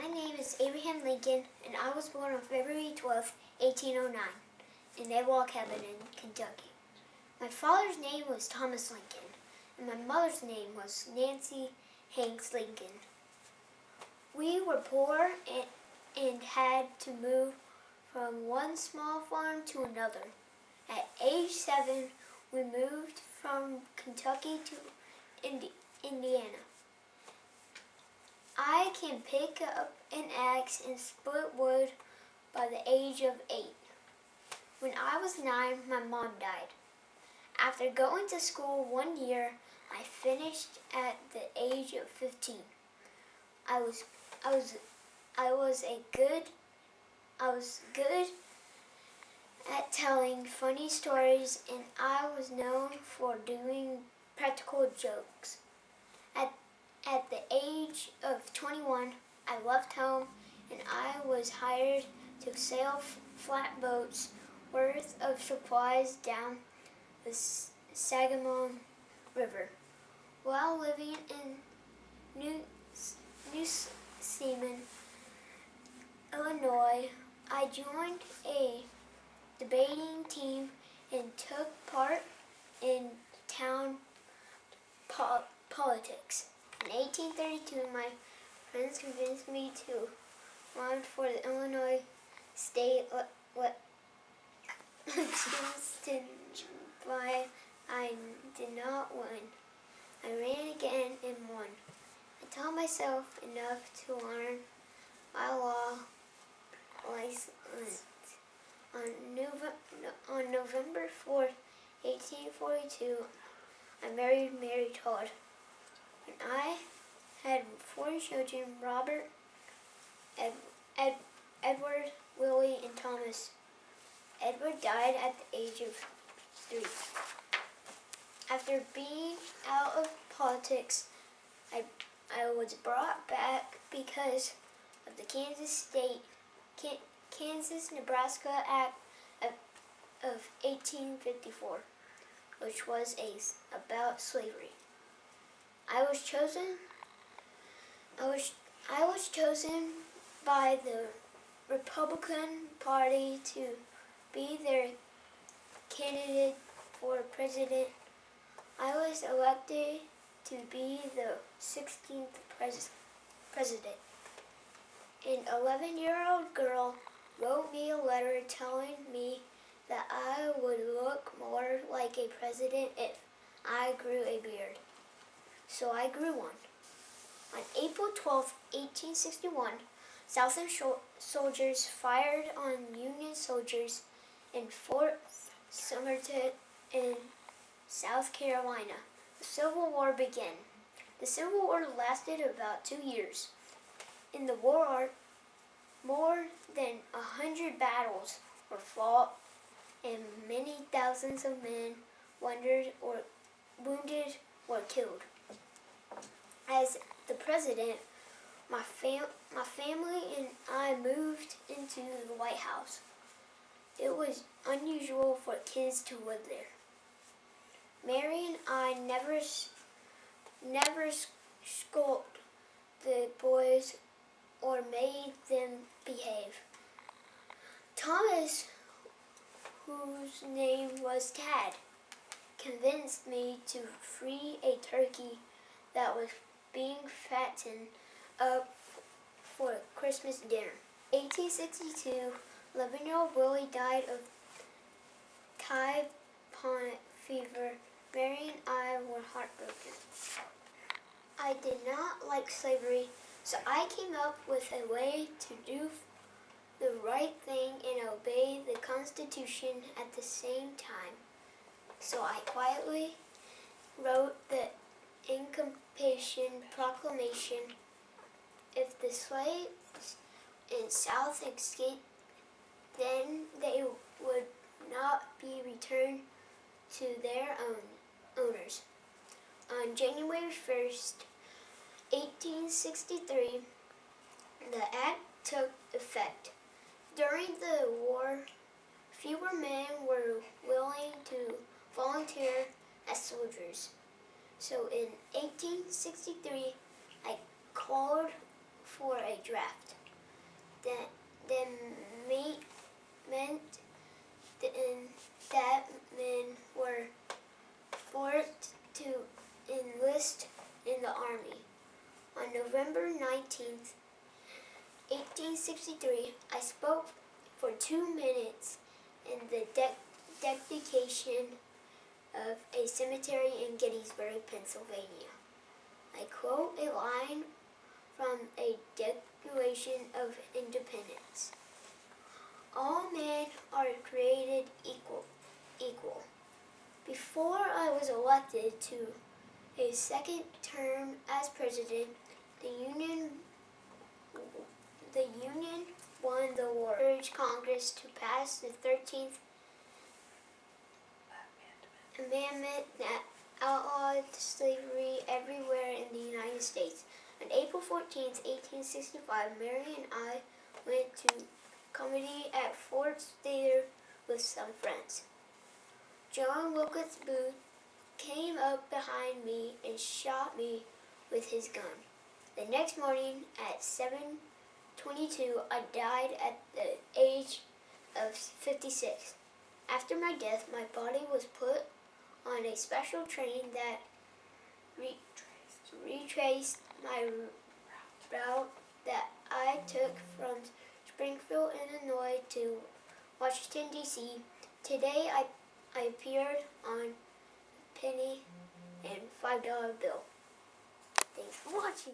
name is Abraham Lincoln, and I was born on February 12, 1809, in Naval Cabin in Kentucky. My father's name was Thomas Lincoln, and my mother's name was Nancy Hanks Lincoln. We were poor and had to move from one small farm to another. At age 7, we moved from Kentucky to Indiana. I can pick up an axe and split wood by the age of 8. When I was 9, my mom died. After going to school 1 year, I finished at the age of 15. I was good at telling funny stories, and I was known for doing practical jokes. At the age of 21, I left home and I was hired to sail flatboats worth of supplies down the Sangamon River. While living in New Seaman, Illinois, I joined a debating team and took part in town politics. In 1832, my friends convinced me to run for the Illinois State Legislature, but I did not win. I ran again and won. I taught myself enough to learn my law license. On November 4th, 1842, I married Mary Todd. And I had 4 children: Robert, Edward, Willie, and Thomas. Edward died at the age of 3. After being out of politics, I was brought back because of the Kansas-Nebraska Act of 1854, which was about slavery. I was chosen by the Republican Party to be their candidate for president. I was elected to be the 16th president. An 11-year-old girl wrote me a letter telling me that I would look more like a president if I grew a beard. So I grew one. On April 12, 1861, Southern soldiers fired on Union soldiers in Fort Sumter in South Carolina. The Civil War began. The Civil War lasted about 2 years. In the war, more than 100 battles were fought, and many thousands of men wounded or killed. As the president, my family and I moved into the White House. It was unusual for kids to live there. Mary and I never scolded the boys or made them behave. Thomas, whose name was Tad, convinced me to free a turkey that was being fattened up for Christmas dinner. 1862, 11-year-old Willie died of typhoid fever. Mary and I were heartbroken. I did not like slavery, so I came up with a way to do the right thing and obey the Constitution at the same time. So I quietly wrote the Emancipation Proclamation. If the slaves in South escaped, then they would not be returned to their owners. On January 1st, 1863, the act took effect. During the war, fewer men were willing to volunteer as soldiers. So in 1863, I called for a draft. that men were forced to enlist in the army. On November 19th, 1863, I spoke for 2 minutes in the dedication of a cemetery in Gettysburg, Pennsylvania. I quote a line from a Declaration of Independence. All men are created equal. Before I was elected to a second term as president, the Union won the war. I urged Congress to pass the 13th Amendment that outlawed slavery everywhere in the United States. On April 14th, 1865, Mary and I went to comedy at Ford's Theater with some friends. John Wilkes Booth came up behind me and shot me with his gun. The next morning at 7:22, I died at the age of 56. After my death, my body was put on a special train that retraced my route that I took from Springfield, Illinois to Washington, D.C. Today I appeared on a penny and $5 bill. Thanks for watching.